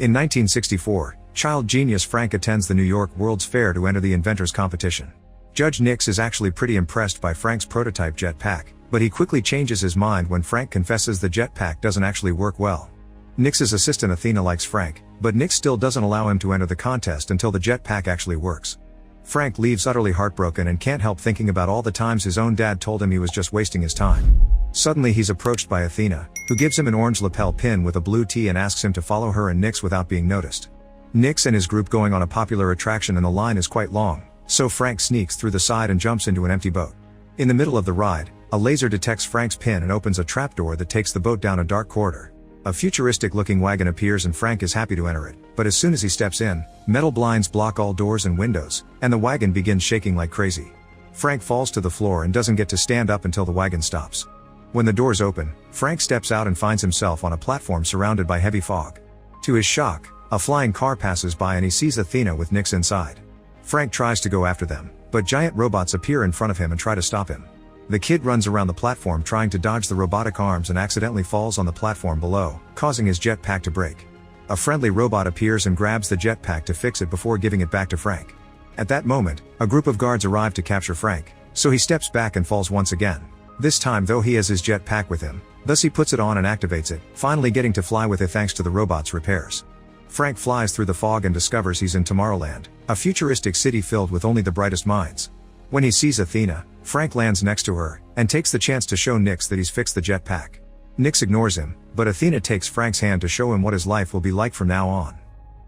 In 1964, child genius Frank attends the New York World's Fair to enter the inventors competition. Judge Nix is actually pretty impressed by Frank's prototype jetpack, but he quickly changes his mind when Frank confesses the jetpack doesn't actually work well. Nix's assistant Athena likes Frank, but Nix still doesn't allow him to enter the contest until the jetpack actually works. Frank leaves utterly heartbroken and can't help thinking about all the times his own dad told him he was just wasting his time. Suddenly he's approached by Athena, who gives him an orange lapel pin with a blue T and asks him to follow her and Nix without being noticed. Nix and his group going on a popular attraction and the line is quite long, so Frank sneaks through the side and jumps into an empty boat. In the middle of the ride, a laser detects Frank's pin and opens a trapdoor that takes the boat down a dark corridor. A futuristic-looking wagon appears and Frank is happy to enter it, but as soon as he steps in, metal blinds block all doors and windows, and the wagon begins shaking like crazy. Frank falls to the floor and doesn't get to stand up until the wagon stops. When the doors open, Frank steps out and finds himself on a platform surrounded by heavy fog. To his shock, a flying car passes by and he sees Athena with Nix inside. Frank tries to go after them, but giant robots appear in front of him and try to stop him. The kid runs around the platform trying to dodge the robotic arms and accidentally falls on the platform below, causing his jetpack to break. A friendly robot appears and grabs the jetpack to fix it before giving it back to Frank. At that moment, a group of guards arrive to capture Frank, so he steps back and falls once again. This time though he has his jetpack with him, thus he puts it on and activates it, finally getting to fly with it thanks to the robot's repairs. Frank flies through the fog and discovers he's in Tomorrowland, a futuristic city filled with only the brightest minds. When he sees Athena, Frank lands next to her, and takes the chance to show Nix that he's fixed the jetpack. Nix ignores him, but Athena takes Frank's hand to show him what his life will be like from now on.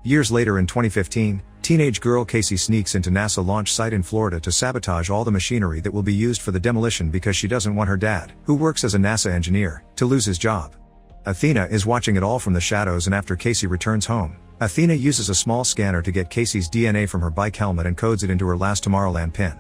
Years later in 2015, teenage girl Casey sneaks into NASA launch site in Florida to sabotage all the machinery that will be used for the demolition because she doesn't want her dad, who works as a NASA engineer, to lose his job. Athena is watching it all from the shadows, and after Casey returns home, Athena uses a small scanner to get Casey's DNA from her bike helmet and codes it into her last Tomorrowland pin.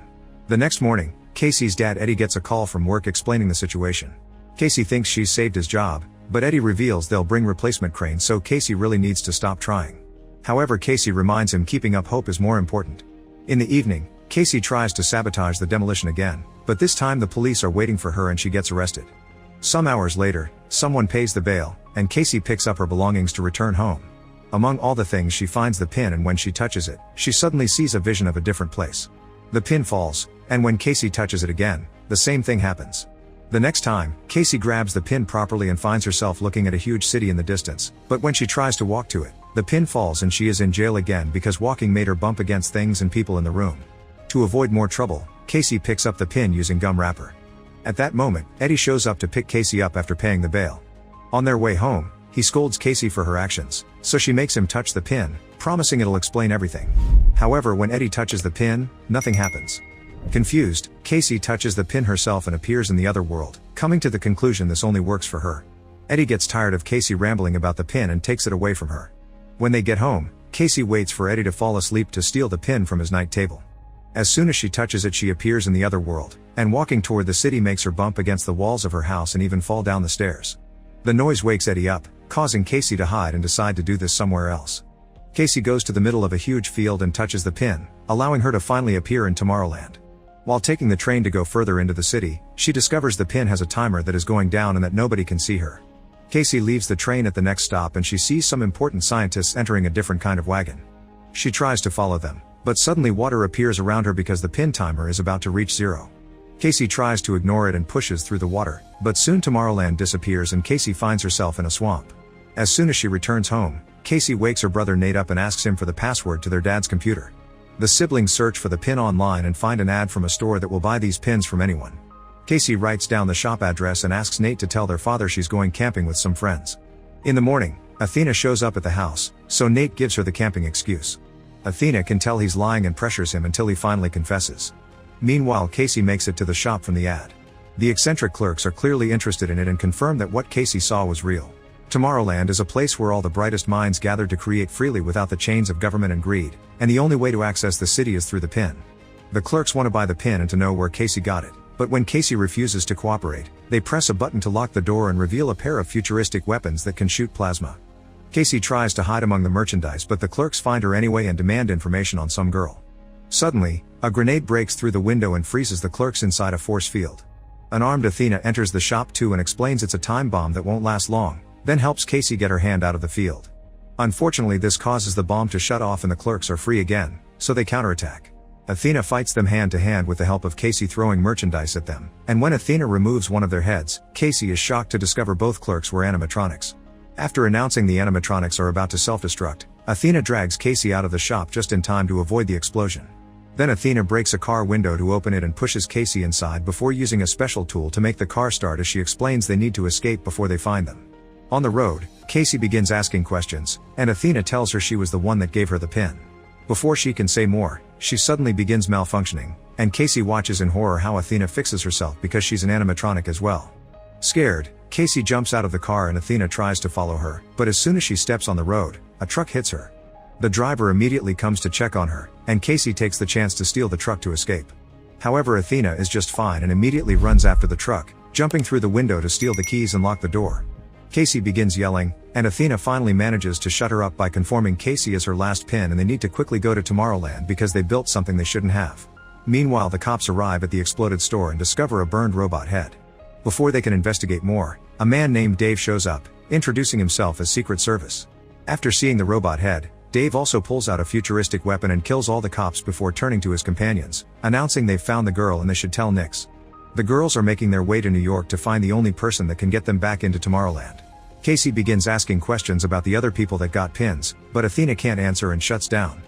The next morning, Casey's dad Eddie gets a call from work explaining the situation. Casey thinks she's saved his job, but Eddie reveals they'll bring replacement cranes, so Casey really needs to stop trying. However, Casey reminds him keeping up hope is more important. In the evening, Casey tries to sabotage the demolition again, but this time the police are waiting for her and she gets arrested. Some hours later, someone pays the bail, and Casey picks up her belongings to return home. Among all the things she finds the pin, and when she touches it, she suddenly sees a vision of a different place. The pin falls, and when Casey touches it again, the same thing happens. The next time, Casey grabs the pin properly and finds herself looking at a huge city in the distance, but when she tries to walk to it, the pin falls and she is in jail again because walking made her bump against things and people in the room. To avoid more trouble, Casey picks up the pin using gum wrapper. At that moment, Eddie shows up to pick Casey up after paying the bail. On their way home, he scolds Casey for her actions, so she makes him touch the pin, promising it'll explain everything. However, when Eddie touches the pin, nothing happens. Confused, Casey touches the pin herself and appears in the other world, coming to the conclusion this only works for her. Eddie gets tired of Casey rambling about the pin and takes it away from her. When they get home, Casey waits for Eddie to fall asleep to steal the pin from his night table. As soon as she touches it, she appears in the other world, and walking toward the city makes her bump against the walls of her house and even fall down the stairs. The noise wakes Eddie up, causing Casey to hide and decide to do this somewhere else. Casey goes to the middle of a huge field and touches the pin, allowing her to finally appear in Tomorrowland. While taking the train to go further into the city, she discovers the pin has a timer that is going down and that nobody can see her. Casey leaves the train at the next stop and she sees some important scientists entering a different kind of wagon. She tries to follow them, but suddenly water appears around her because the pin timer is about to reach zero. Casey tries to ignore it and pushes through the water, but soon Tomorrowland disappears and Casey finds herself in a swamp. As soon as she returns home, Casey wakes her brother Nate up and asks him for the password to their dad's computer. The siblings search for the pin online and find an ad from a store that will buy these pins from anyone. Casey writes down the shop address and asks Nate to tell their father she's going camping with some friends. In the morning, Athena shows up at the house, so Nate gives her the camping excuse. Athena can tell he's lying and pressures him until he finally confesses. Meanwhile, Casey makes it to the shop from the ad. The eccentric clerks are clearly interested in it and confirm that what Casey saw was real. Tomorrowland is a place where all the brightest minds gather to create freely without the chains of government and greed, and the only way to access the city is through the pin. The clerks want to buy the pin and to know where Casey got it, but when Casey refuses to cooperate, they press a button to lock the door and reveal a pair of futuristic weapons that can shoot plasma. Casey tries to hide among the merchandise, but the clerks find her anyway and demand information on some girl. Suddenly, a grenade breaks through the window and freezes the clerks inside a force field. An armed Athena enters the shop too and explains it's a time bomb that won't last long, then helps Casey get her hand out of the field. Unfortunately, this causes the bomb to shut off and the clerks are free again, so they counterattack. Athena fights them hand to hand with the help of Casey throwing merchandise at them, and when Athena removes one of their heads, Casey is shocked to discover both clerks were animatronics. After announcing the animatronics are about to self-destruct, Athena drags Casey out of the shop just in time to avoid the explosion. Then Athena breaks a car window to open it and pushes Casey inside before using a special tool to make the car start as she explains they need to escape before they find them. On the road, Casey begins asking questions, and Athena tells her she was the one that gave her the pin. Before she can say more, she suddenly begins malfunctioning, and Casey watches in horror how Athena fixes herself because she's an animatronic as well. Scared, Casey jumps out of the car and Athena tries to follow her, but as soon as she steps on the road, a truck hits her. The driver immediately comes to check on her, and Casey takes the chance to steal the truck to escape. However, Athena is just fine and immediately runs after the truck, jumping through the window to steal the keys and lock the door. Casey begins yelling, and Athena finally manages to shut her up by conforming Casey as her last pin, and they need to quickly go to Tomorrowland because they built something they shouldn't have. Meanwhile, the cops arrive at the exploded store and discover a burned robot head. Before they can investigate more, a man named Dave shows up, introducing himself as Secret Service. After seeing the robot head, Dave also pulls out a futuristic weapon and kills all the cops before turning to his companions, announcing they've found the girl and they should tell Nix. The girls are making their way to New York to find the only person that can get them back into Tomorrowland. Casey begins asking questions about the other people that got pins, but Athena can't answer and shuts down.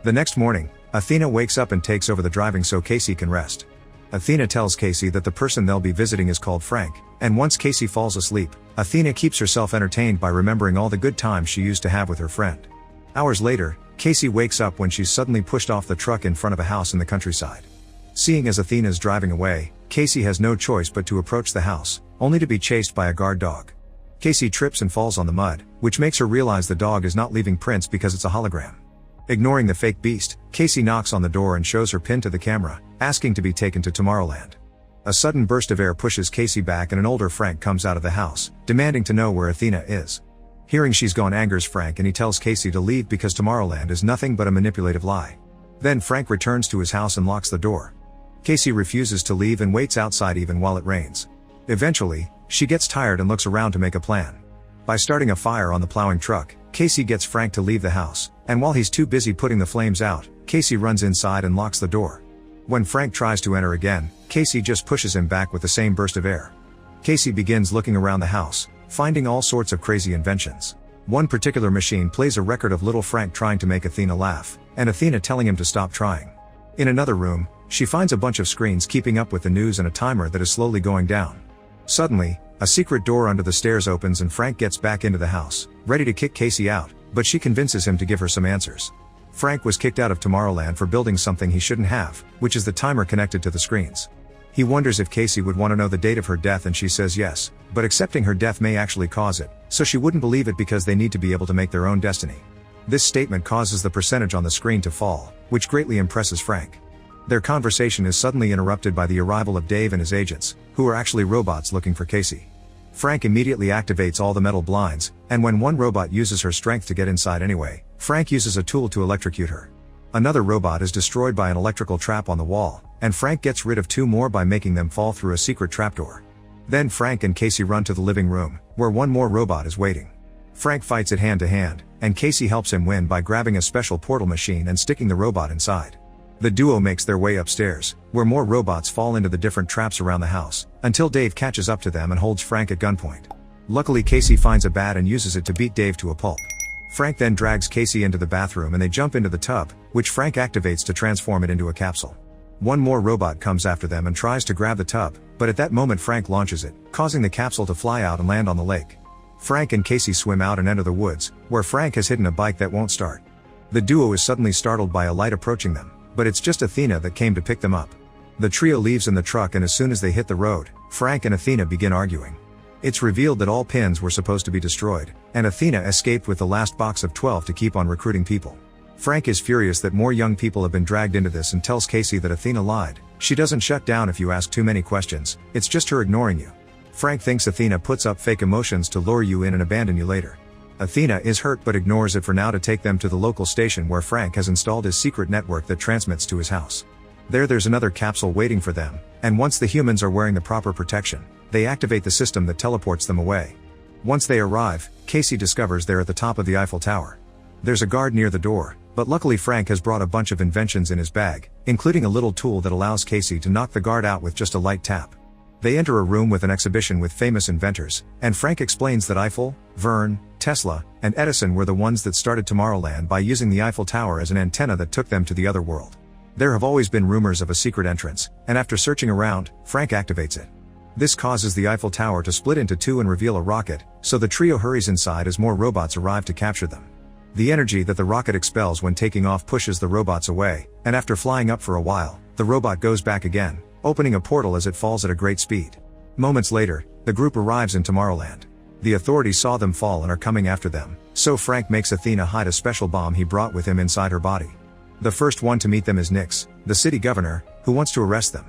The next morning, Athena wakes up and takes over the driving so Casey can rest. Athena tells Casey that the person they'll be visiting is called Frank, and once Casey falls asleep, Athena keeps herself entertained by remembering all the good times she used to have with her friend. Hours later, Casey wakes up when she's suddenly pushed off the truck in front of a house in the countryside. Seeing as Athena's driving away, Casey has no choice but to approach the house, only to be chased by a guard dog. Casey trips and falls on the mud, which makes her realize the dog is not leaving prints because it's a hologram. Ignoring the fake beast, Casey knocks on the door and shows her pin to the camera, asking to be taken to Tomorrowland. A sudden burst of air pushes Casey back and an older Frank comes out of the house, demanding to know where Athena is. Hearing she's gone angers Frank and he tells Casey to leave because Tomorrowland is nothing but a manipulative lie. Then Frank returns to his house and locks the door. Casey refuses to leave and waits outside even while it rains. Eventually, she gets tired and looks around to make a plan. By starting a fire on the plowing truck, Casey gets Frank to leave the house, and while he's too busy putting the flames out, Casey runs inside and locks the door. When Frank tries to enter again, Casey just pushes him back with the same burst of air. Casey begins looking around the house, finding all sorts of crazy inventions. One particular machine plays a record of little Frank trying to make Athena laugh, and Athena telling him to stop trying. In another room, she finds a bunch of screens keeping up with the news and a timer that is slowly going down. Suddenly, a secret door under the stairs opens and Frank gets back into the house, ready to kick Casey out, but she convinces him to give her some answers. Frank was kicked out of Tomorrowland for building something he shouldn't have, which is the timer connected to the screens. He wonders if Casey would want to know the date of her death and she says yes, but accepting her death may actually cause it, so she wouldn't believe it because they need to be able to make their own destiny. This statement causes the percentage on the screen to fall, which greatly impresses Frank. Their conversation is suddenly interrupted by the arrival of Dave and his agents, who are actually robots looking for Casey. Frank immediately activates all the metal blinds, and when one robot uses her strength to get inside anyway, Frank uses a tool to electrocute her. Another robot is destroyed by an electrical trap on the wall, and Frank gets rid of two more by making them fall through a secret trapdoor. Then Frank and Casey run to the living room, where one more robot is waiting. Frank fights it hand to hand, and Casey helps him win by grabbing a special portal machine and sticking the robot inside. The duo makes their way upstairs, where more robots fall into the different traps around the house, until Dave catches up to them and holds Frank at gunpoint. Luckily, Casey finds a bat and uses it to beat Dave to a pulp. Frank then drags Casey into the bathroom and they jump into the tub, which Frank activates to transform it into a capsule. One more robot comes after them and tries to grab the tub, but at that moment Frank launches it, causing the capsule to fly out and land on the lake. Frank and Casey swim out and enter the woods, where Frank has hidden a bike that won't start. The duo is suddenly startled by a light approaching them, but it's just Athena that came to pick them up. The trio leaves in the truck and as soon as they hit the road, Frank and Athena begin arguing. It's revealed that all pins were supposed to be destroyed, and Athena escaped with the last box of 12 to keep on recruiting people. Frank is furious that more young people have been dragged into this and tells Casey that Athena lied. She doesn't shut down if you ask too many questions, it's just her ignoring you. Frank thinks Athena puts up fake emotions to lure you in and abandon you later. Athena is hurt but ignores it for now to take them to the local station where Frank has installed his secret network that transmits to his house. There's another capsule waiting for them, and once the humans are wearing the proper protection, they activate the system that teleports them away. Once they arrive, Casey discovers they're at the top of the Eiffel Tower. There's a guard near the door, but luckily Frank has brought a bunch of inventions in his bag, including a little tool that allows Casey to knock the guard out with just a light tap. They enter a room with an exhibition with famous inventors, and Frank explains that Eiffel, Verne, Tesla, and Edison were the ones that started Tomorrowland by using the Eiffel Tower as an antenna that took them to the other world. There have always been rumors of a secret entrance, and after searching around, Frank activates it. This causes the Eiffel Tower to split into two and reveal a rocket, so the trio hurries inside as more robots arrive to capture them. The energy that the rocket expels when taking off pushes the robots away, and after flying up for a while, the robot goes back again, opening a portal as it falls at a great speed. Moments later, the group arrives in Tomorrowland. The authorities saw them fall and are coming after them, so Frank makes Athena hide a special bomb he brought with him inside her body. The first one to meet them is Nix, the city governor, who wants to arrest them.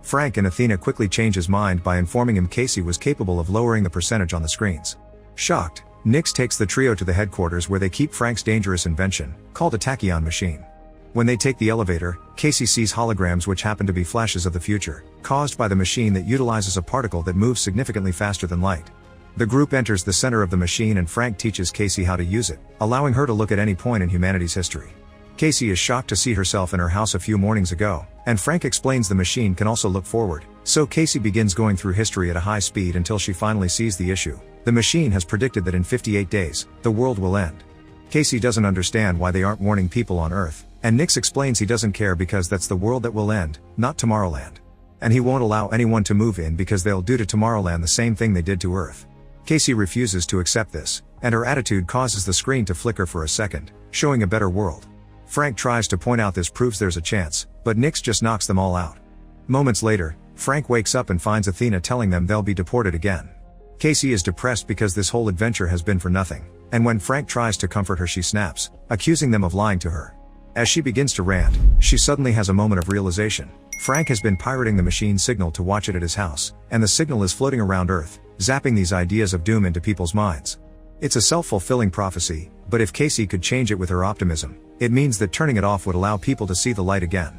Frank and Athena quickly change his mind by informing him Casey was capable of lowering the percentage on the screens. Shocked, Nix takes the trio to the headquarters where they keep Frank's dangerous invention, called a tachyon machine. When they take the elevator, Casey sees holograms which happen to be flashes of the future, caused by the machine that utilizes a particle that moves significantly faster than light. The group enters the center of the machine and Frank teaches Casey how to use it, allowing her to look at any point in humanity's history. Casey is shocked to see herself in her house a few mornings ago, and Frank explains the machine can also look forward, so Casey begins going through history at a high speed until she finally sees the issue. The machine has predicted that in 58 days, the world will end. Casey doesn't understand why they aren't warning people on Earth, and Nix explains he doesn't care because that's the world that will end, not Tomorrowland. And he won't allow anyone to move in because they'll do to Tomorrowland the same thing they did to Earth. Casey refuses to accept this, and her attitude causes the screen to flicker for a second, showing a better world. Frank tries to point out this proves there's a chance, but Nix just knocks them all out. Moments later, Frank wakes up and finds Athena telling them they'll be deported again. Casey is depressed because this whole adventure has been for nothing, and when Frank tries to comfort her she snaps, accusing them of lying to her. As she begins to rant, she suddenly has a moment of realization. Frank has been pirating the machine's signal to watch it at his house, and the signal is floating around Earth, zapping these ideas of doom into people's minds. It's a self-fulfilling prophecy, but if Casey could change it with her optimism, it means that turning it off would allow people to see the light again.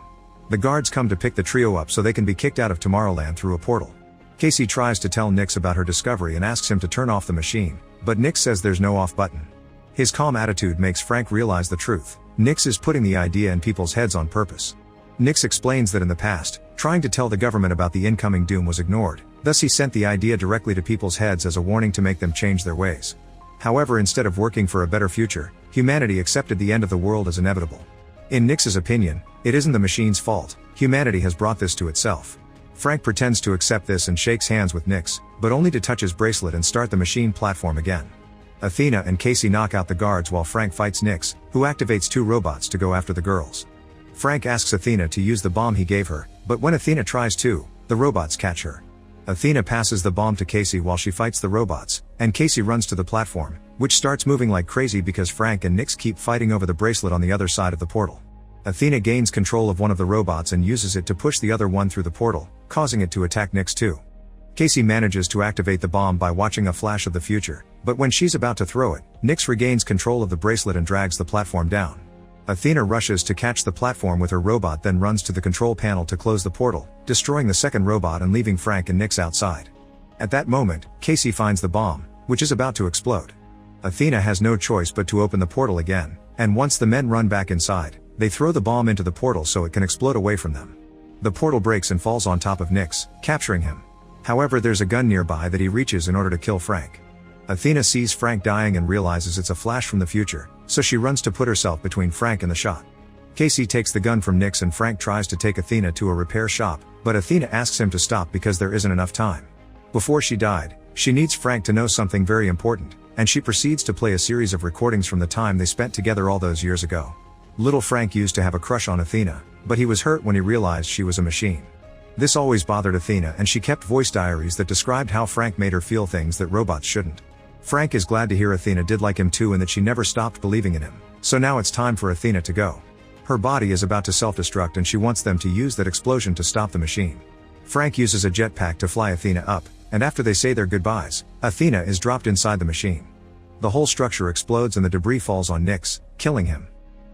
The guards come to pick the trio up so they can be kicked out of Tomorrowland through a portal. Casey tries to tell Nix about her discovery and asks him to turn off the machine, but Nix says there's no off button. His calm attitude makes Frank realize the truth. Nix is putting the idea in people's heads on purpose. Nix explains that in the past, trying to tell the government about the incoming doom was ignored, thus he sent the idea directly to people's heads as a warning to make them change their ways. However, instead of working for a better future, humanity accepted the end of the world as inevitable. In Nix's opinion, it isn't the machine's fault, humanity has brought this to itself. Frank pretends to accept this and shakes hands with Nix, but only to touch his bracelet and start the machine platform again. Athena and Casey knock out the guards while Frank fights Nix, who activates two robots to go after the girls. Frank asks Athena to use the bomb he gave her, but when Athena tries to, the robots catch her. Athena passes the bomb to Casey while she fights the robots, and Casey runs to the platform, which starts moving like crazy because Frank and Nix keep fighting over the bracelet on the other side of the portal. Athena gains control of one of the robots and uses it to push the other one through the portal, causing it to attack Nix too. Casey manages to activate the bomb by watching a flash of the future, but when she's about to throw it, Nix regains control of the bracelet and drags the platform down. Athena rushes to catch the platform with her robot, then runs to the control panel to close the portal, destroying the second robot and leaving Frank and Nix outside. At that moment, Casey finds the bomb, which is about to explode. Athena has no choice but to open the portal again, and once the men run back inside, they throw the bomb into the portal so it can explode away from them. The portal breaks and falls on top of Nix, capturing him. However, there's a gun nearby that he reaches in order to kill Frank. Athena sees Frank dying and realizes it's a flash from the future, so she runs to put herself between Frank and the shot. Casey takes the gun from Nix and Frank tries to take Athena to a repair shop, but Athena asks him to stop because there isn't enough time. Before she died, she needs Frank to know something very important, and she proceeds to play a series of recordings from the time they spent together all those years ago. Little Frank used to have a crush on Athena, but he was hurt when he realized she was a machine. This always bothered Athena, and she kept voice diaries that described how Frank made her feel things that robots shouldn't. Frank is glad to hear Athena did like him too and that she never stopped believing in him, so now it's time for Athena to go. Her body is about to self-destruct and she wants them to use that explosion to stop the machine. Frank uses a jetpack to fly Athena up, and after they say their goodbyes, Athena is dropped inside the machine. The whole structure explodes and the debris falls on Nix, killing him.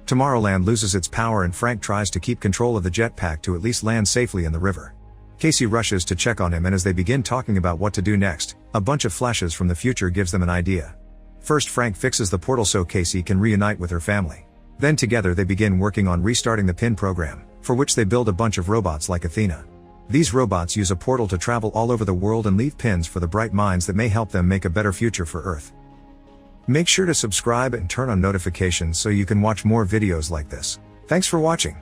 Tomorrowland loses its power and Frank tries to keep control of the jetpack to at least land safely in the river. Casey rushes to check on him, and as they begin talking about what to do next, a bunch of flashes from the future gives them an idea. First, Frank fixes the portal so Casey can reunite with her family. Then together they begin working on restarting the PIN program, for which they build a bunch of robots like Athena. These robots use a portal to travel all over the world and leave pins for the bright minds that may help them make a better future for Earth. Make sure to subscribe and turn on notifications so you can watch more videos like this. Thanks for watching.